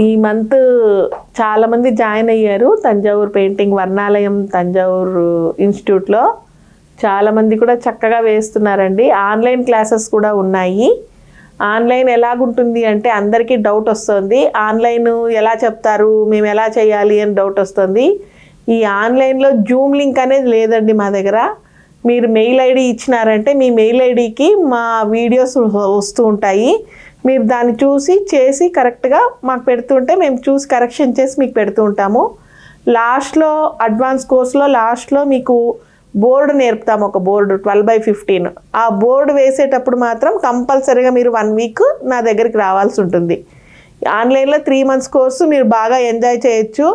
ఈ మంత్ చాలామంది జాయిన్ అయ్యారు తంజావూరు పెయింటింగ్ వర్ణాలయం తంజావూరు ఇన్స్టిట్యూట్లో. చాలామంది కూడా చక్కగా వేస్తున్నారండి. ఆన్లైన్ క్లాసెస్ కూడా ఉన్నాయి. ఆన్లైన్ ఎలాగుంటుంది అంటే అందరికీ డౌట్ వస్తుంది, ఆన్లైన్ ఎలా చెప్తారు, మేము ఎలా చేయాలి అని డౌట్ వస్తుంది. ఈ ఆన్లైన్లో జూమ్ లింక్ అనేది లేదండి మా దగ్గర. మీరు మెయిల్ ఐడి ఇచ్చినారంటే మీ మెయిల్ ఐడికి మా వీడియోస్ వస్తూ ఉంటాయి. మీరు దాన్ని చూసి చేసి కరెక్ట్గా మాకు పెడుతుంటే మేము చూసి కరెక్షన్ చేసి మీకు పెడుతూ ఉంటాము. లాస్ట్లో అడ్వాన్స్ కోర్స్లో లాస్ట్లో మీకు బోర్డు నేర్పుతాము, ఒక బోర్డు 12x15. ఆ బోర్డు వేసేటప్పుడు మాత్రం కంపల్సరీగా మీరు 1 వీక్ నా దగ్గరికి రావాల్సి ఉంటుంది. ఆన్లైన్లో 3 months కోర్సు మీరు బాగా ఎంజాయ్ చేయొచ్చు.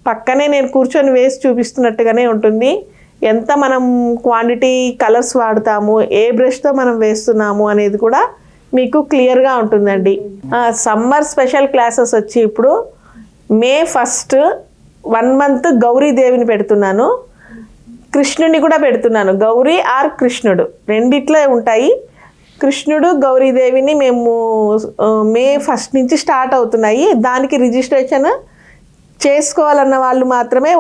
పక్కనే నేను కూర్చొని వేసి చూపిస్తున్నట్టుగానే ఉంటుంది. ఎంత మనం క్వాంటిటీ కలర్స్ వాడతాము, ఏ బ్రష్తో మనం వేస్తున్నాము అనేది కూడా మీకు క్లియర్గా ఉంటుందండి. సమ్మర్ స్పెషల్ క్లాసెస్ వచ్చి ఇప్పుడు May 1st 1 month గౌరీదేవిని పెడుతున్నాను, కృష్ణుడిని కూడా పెడుతున్నాను. గౌరీ ఆర్ కృష్ణుడు రెండిట్లో ఉంటాయి. కృష్ణుడు గౌరీదేవిని మేము May 1st నుంచి స్టార్ట్ అవుతున్నాయి. దానికి రిజిస్ట్రేషన్ చేసుకోవాలన్న వాళ్ళు మాత్రమే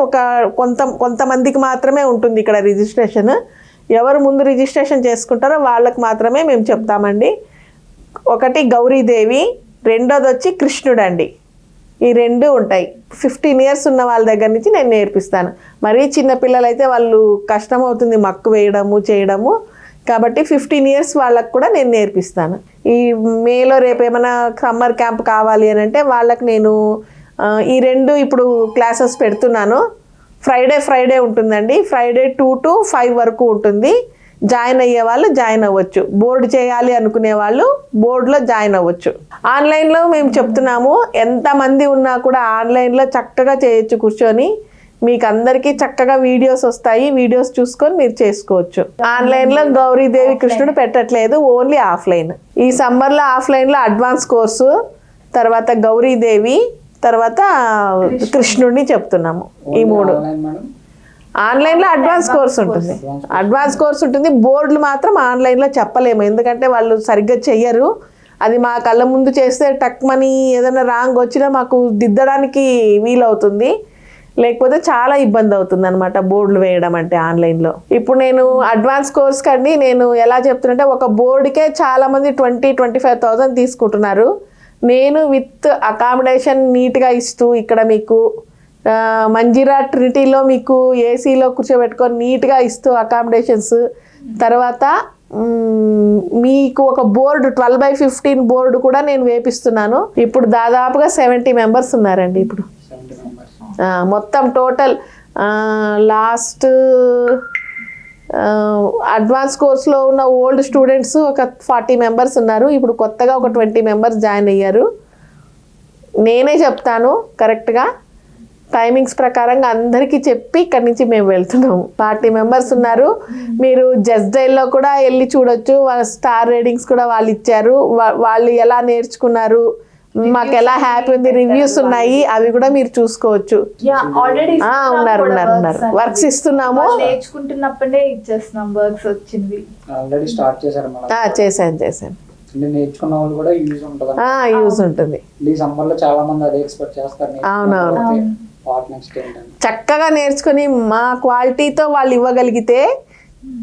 కొంతమందికి మాత్రమే ఉంటుంది ఇక్కడ రిజిస్ట్రేషన్. ఎవరు ముందు రిజిస్ట్రేషన్ చేసుకుంటారో వాళ్ళకి మాత్రమే మేము చెప్తామండి. ఒకటి గౌరీదేవి, రెండోది వచ్చి కృష్ణుడు అండి. ఈ 2 ఉంటాయి. 15 years ఉన్న వాళ్ళ దగ్గర నుంచి నేను నేర్పిస్తాను. మరీ చిన్నపిల్లలైతే వాళ్ళు కష్టమవుతుంది మక్కు వేయడము చేయడము, కాబట్టి 15 years వాళ్ళకు కూడా నేను నేర్పిస్తాను. ఈ మేలో రేపు ఏమైనా సమ్మర్ క్యాంప్ కావాలి అని అంటే వాళ్ళకి నేను ఈ 2 ఇప్పుడు క్లాసెస్ పెడుతున్నాను. ఫ్రైడే ఉంటుందండి. ఫ్రైడే 2 to 5 వరకు ఉంటుంది. జాయిన్ అయ్యే వాళ్ళు జాయిన్ అవ్వచ్చు. బోర్డు చేయాలి అనుకునే వాళ్ళు బోర్డులో జాయిన్ అవ్వచ్చు. ఆన్లైన్లో మేము చెప్తున్నాము, ఎంతమంది ఉన్నా కూడా ఆన్లైన్లో చక్కగా చేయొచ్చు కూర్చొని. మీకు అందరికీ చక్కగా వీడియోస్ వస్తాయి, వీడియోస్ చూసుకొని మీరు చేసుకోవచ్చు. ఆన్లైన్లో గౌరీదేవి కృష్ణుడు పెట్టట్లేదు, ఓన్లీ ఆఫ్లైన్. ఈ సమ్మర్లో ఆఫ్లైన్లో అడ్వాన్స్ కోర్సు, తర్వాత గౌరీదేవి, తర్వాత కృష్ణుడిని చెప్తున్నాము. ఈ 3 ఆన్లైన్లో అడ్వాన్స్ కోర్స్ ఉంటుంది. బోర్డులు మాత్రం ఆన్లైన్లో చెప్పలేము, ఎందుకంటే వాళ్ళు సరిగ్గా చెయ్యరు. అది మా కళ్ళ ముందు చేస్తే టక్మని ఏదైనా రాంగ్ వచ్చినా మాకు దిద్దడానికి వీలవుతుంది, లేకపోతే చాలా ఇబ్బంది అవుతుంది అనమాట బోర్డులు వేయడం అంటే ఆన్లైన్లో. ఇప్పుడు నేను అడ్వాన్స్ కోర్స్ కండి నేను ఎలా చెప్తున్నంటే ఒక బోర్డుకే చాలామంది 20-25,000 తీసుకుంటున్నారు. నేను విత్ అకామిడేషన్ నీట్గా ఇస్తూ ఇక్కడ మీకు మంజీరా ట్రినిటీలో మీకు ఏసీలో కూర్చోబెట్టుకొని నీట్గా ఇస్తూ అకామిడేషన్స్, తర్వాత మీకు ఒక బోర్డు 12x15 బోర్డు కూడా నేను వేపిస్తున్నాను. ఇప్పుడు దాదాపుగా 70 members ఉన్నారండి. ఇప్పుడు మొత్తం టోటల్ లాస్ట్ అడ్వాన్స్ కోర్స్లో ఉన్న ఓల్డ్ స్టూడెంట్స్ ఒక 40 members ఉన్నారు. ఇప్పుడు కొత్తగా ఒక 20 members జాయిన్ అయ్యారు. నేనే చెప్తాను కరెక్ట్గా టైమింగ్స్ ప్రకారంగా అందరికీ చెప్పి ఇక్కడి నుంచి మేము వెళ్తున్నాము. 40 members ఉన్నారు. మీరు జస్ట్ డైల్లో కూడా వెళ్ళి చూడొచ్చు. వాళ్ళ స్టార్ రేటింగ్స్ కూడా వాళ్ళు ఇచ్చారు. వాళ్ళు ఎలా నేర్చుకున్నారు, మాకు ఎలా హ్యాపీ ఉంది, రివ్యూస్ ఉన్నాయి, అవి కూడా మీరు చూసుకోవచ్చు. ఉన్నారు వర్క్స్ ఇస్తున్నాము. నేర్చుకుంటున్నప్పుడే ఇచ్చేస్తున్నాం వర్క్స్ వచ్చింది. చేశాను. నేర్చుకున్న వాళ్ళు కూడా యూజ్ ఉంటుంది. ఈ సమ్మర్ లో చాలా మంది అదే ఎక్స్పెక్ట్ చేస్తారు. అవునవును, చక్కగా నేర్చుకుని మా క్వాలిటీతో వాళ్ళు ఇవ్వగలిగితే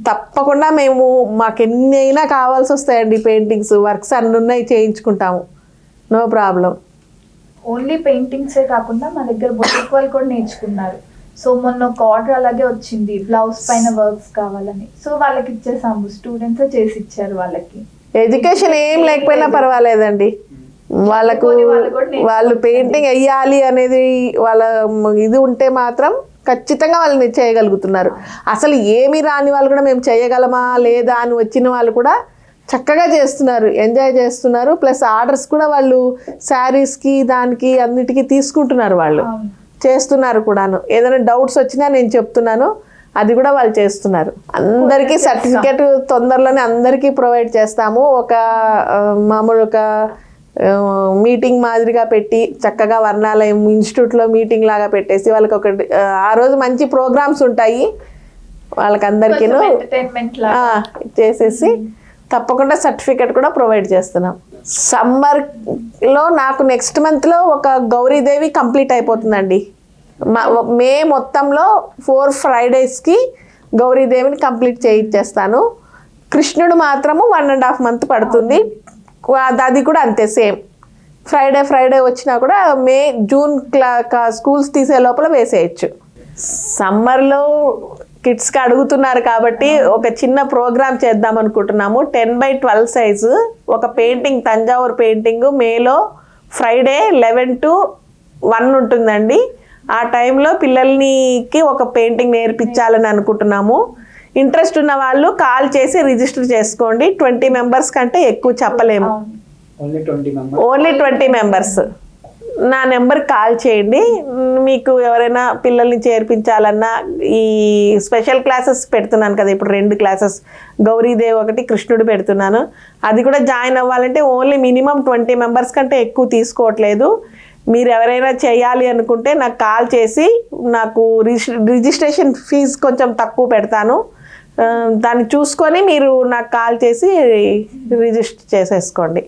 తప్పకుండా మాకు ఎన్ని అయినా కావాల్సి వస్తాయండి. పెయింటింగ్స్ వర్క్స్ అన్ని ఉన్నాయి, చేయించుకుంటాము, నో ప్రాబ్లం. ఓన్లీ పెయింటింగ్సే కాకుండా మా దగ్గర బొటిక్ వాళ్ళు కూడా నేర్చుకున్నారు. సో మొన్న ఒక ఆర్డర్ అలాగే వచ్చింది, బ్లౌజ్ పైన వర్క్స్ కావాలని. సో వాళ్ళకి ఇచ్చేసాము, స్టూడెంట్స్ చేసి ఇచ్చారు. వాళ్ళకి ఎడ్యుకేషన్ ఏం లేకపోయినా పర్వాలేదండి, వాళ్ళకు వాళ్ళు పెయింటింగ్ వేయాలి అనేది వాళ్ళ ఇది ఉంటే మాత్రం ఖచ్చితంగా వాళ్ళని చేయగలుగుతున్నారు. అసలు ఏమీ రాని వాళ్ళు కూడా మేము చేయగలమా లేదా అని వచ్చిన వాళ్ళు కూడా చక్కగా చేస్తున్నారు, ఎంజాయ్ చేస్తున్నారు. ప్లస్ ఆర్డర్స్ కూడా వాళ్ళు శారీస్కి దానికి అన్నిటికీ తీసుకుంటున్నారు, వాళ్ళు చేస్తున్నారు కూడాను. ఏదైనా డౌట్స్ వచ్చినా నేను చెప్తున్నాను, అది కూడా వాళ్ళు చేస్తున్నారు. అందరికీ సర్టిఫికేట్ తొందరలోనే అందరికీ ప్రొవైడ్ చేస్తాము. ఒక మామూలు ఒక మీటింగ్ మాదిరిగా పెట్టి చక్కగా వర్ణాలయం ఇన్స్టిట్యూట్లో మీటింగ్ లాగా పెట్టేసి వాళ్ళకి ఒక ఆ రోజు మంచి ప్రోగ్రామ్స్ ఉంటాయి వాళ్ళకందరికీ చేసేసి తప్పకుండా సర్టిఫికేట్ కూడా ప్రొవైడ్ చేస్తున్నాం. సమ్మర్లో నాకు నెక్స్ట్ మంత్లో ఒక గౌరీదేవి కంప్లీట్ అయిపోతుందండి. మే మొత్తంలో 4 ఫ్రైడేస్కి గౌరీదేవిని కంప్లీట్ చేయించేస్తాను. కృష్ణుడు మాత్రము 1.5 మంత్ పడుతుంది. అది కూడా అంతే సేమ్. ఫ్రైడే వచ్చినా కూడా మే జూన్ స్కూల్స్ తీసే లోపల వేసేయచ్చు. సమ్మర్లో కిడ్స్కి అడుగుతున్నారు కాబట్టి ఒక చిన్న ప్రోగ్రామ్ చేద్దాం అనుకుంటున్నాము. 10x12 సైజు ఒక పెయింటింగ్, తంజావూరు పెయింటింగ్ మేలో ఫ్రైడే 11 to 1 ఉంటుందండి. ఆ టైంలో పిల్లలకి ఒక పెయింటింగ్ నేర్పించాలని అనుకుంటున్నాము. ఇంట్రెస్ట్ ఉన్న వాళ్ళు కాల్ చేసి రిజిస్టర్ చేసుకోండి. 20 మెంబర్స్ కంటే ఎక్కువ చెప్పలేము. Only 20 members. నా నెంబర్ కాల్ చేయండి. మీకు ఎవరైనా పిల్లల్ని చేర్పించాలన్నా, ఈ స్పెషల్ క్లాసెస్ పెడుతున్నాను కదా ఇప్పుడు 2 క్లాసెస్, గౌరీదేవి ఒకటి, కృష్ణుడు పెడుతున్నాను. అది కూడా జాయిన్ అవ్వాలంటే ఓన్లీ మినిమం 20 మెంబర్స్ కంటే ఎక్కువ తీసుకోవట్లేదు. మీరు ఎవరైనా చేయాలి అనుకుంటే నాకు కాల్ చేసి, నాకు రిజిస్ట్రేషన్ ఫీజు కొంచెం తక్కువ పెడతాను, దాన్ని చూసుకొని మీరు నాకు కాల్ చేసి రిజిస్టర్ చేసేసుకోండి.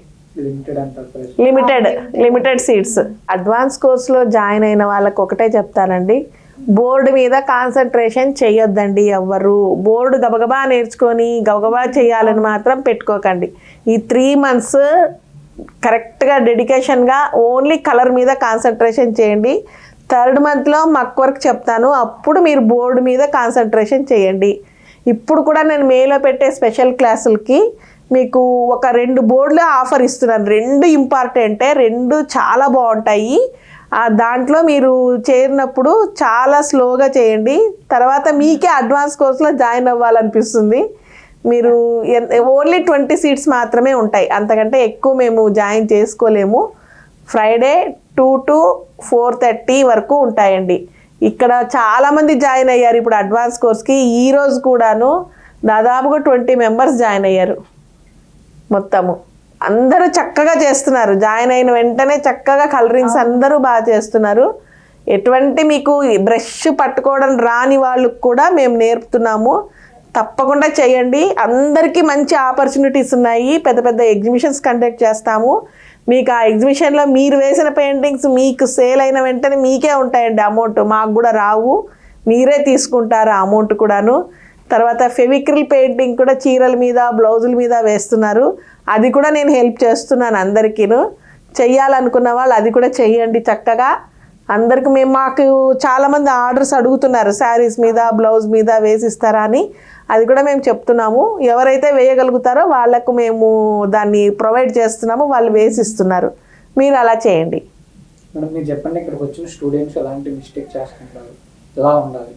Limited seats. అడ్వాన్స్ కోర్స్లో జాయిన్ అయిన వాళ్ళకి ఒకటే చెప్తానండి, బోర్డు మీద కాన్సన్ట్రేషన్ చేయొద్దండి. ఎవ్వరు బోర్డు గబగబా నేర్చుకొని గబగబా చేయాలని మాత్రం పెట్టుకోకండి. ఈ 3 months కరెక్ట్గా డెడికేషన్గా ఓన్లీ కలర్ మీద కాన్సన్ట్రేషన్ చేయండి. 3rd monthలో మక్ వర్క్ చెప్తాను, అప్పుడు మీరు బోర్డు మీద కాన్సన్ట్రేషన్ చేయండి. ఇప్పుడు కూడా నేను మేలో పెట్టే స్పెషల్ క్లాసులకి మీకు ఒక 2 బోర్డులు ఆఫర్ ఇస్తున్నాను. 2 ఇంపార్టెంటే, 2 చాలా బాగుంటాయి. దాంట్లో మీరు చేరినప్పుడు చాలా స్లోగా చేయండి, తర్వాత మీకే అడ్వాన్స్ కోర్సులో జాయిన్ అవ్వాలనిపిస్తుంది. మీరు ఓన్లీ 20 సీట్స్ మాత్రమే ఉంటాయి, అంతకంటే ఎక్కువ మేము జాయిన్ చేసుకోలేము. ఫ్రైడే 2 to 4:30 వరకు ఉంటాయండి. ఇక్కడ చాలామంది జాయిన్ అయ్యారు ఇప్పుడు అడ్వాన్స్ కోర్స్కి. ఈరోజు కూడాను దాదాపుగా 20 మెంబర్స్ జాయిన్ అయ్యారు. మొత్తము అందరూ చక్కగా చేస్తున్నారు. జాయిన్ అయిన వెంటనే చక్కగా కలరింగ్స్ అందరూ బాగా చేస్తున్నారు. ఎటువంటి మీకు బ్రష్ పట్టుకోవడం రాని వాళ్ళకు కూడా మేము నేర్పుతున్నాము. తప్పకుండా చేయండి. అందరికీ మంచి ఆపర్చునిటీస్ ఉన్నాయి. పెద్ద పెద్ద ఎగ్జిబిషన్స్ కండక్ట్ చేస్తాము. మీకు ఆ ఎగ్జిబిషన్లో మీరు వేసిన పెయింటింగ్స్ మీకు సేల్ అయిన వెంటనే మీకే ఉంటాయండి అమౌంట్, మాకు కూడా రావు, మీరే తీసుకుంటారు ఆ అమౌంట్ కూడాను. తర్వాత ఫెవిక్రిల్ పెయింటింగ్ కూడా చీరల మీద బ్లౌజుల మీద వేస్తున్నారు, అది కూడా నేను హెల్ప్ చేస్తున్నాను అందరికీను. చెయ్యాలనుకున్న వాళ్ళు అది కూడా చెయ్యండి చక్కగా. అందరికి మాకు చాలామంది ఆర్డర్స్ అడుగుతున్నారు శారీస్ మీద బ్లౌజ్ మీద వేసిస్తారా అని, అది కూడా మేము చెప్తున్నాము. ఎవరైతే వేయగలుగుతారో వాళ్ళకు మేము దాన్ని ప్రొవైడ్ చేస్తున్నాము, వాళ్ళు వేసిస్తున్నారు. మీరు అలా చేయండి. మేడం మీరు చెప్పండి, ఇక్కడికి వచ్చిన స్టూడెంట్స్ ఎలాంటి మిస్టేక్ చేస్తుంటారు, ఎలా ఉండాలి?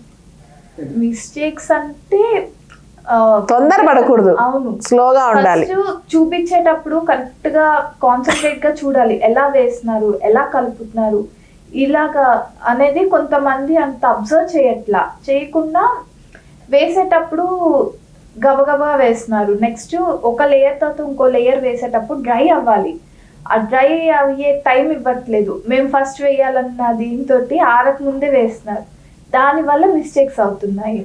మిస్టేక్స్ అంటే తొందరపడకూడదు, అవును, స్లోగా ఉండాలి. చూపించేటప్పుడు కరెక్ట్ గా కాన్సన్ట్రేట్ గా చూడాలి, ఎలా వేస్తున్నారు, ఎలా కలుపుతున్నారు, ఇలాగా అనేది కొంతమంది అంత అబ్జర్వ్ చేయకుండా వేసేటప్పుడు గబగబా వేస్తున్నారు. నెక్స్ట్ ఒక లేయర్ తర్వాత ఇంకో లేయర్ వేసేటప్పుడు డ్రై అవ్వాలి, ఆ డ్రై అయ్యే టైం ఇవ్వట్లేదు. మేము ఫస్ట్ వేయాలన్న దీంతో ఆరక ముందే వేస్తున్నారు, దానివల్ల మిస్టేక్స్ అవుతున్నాయి.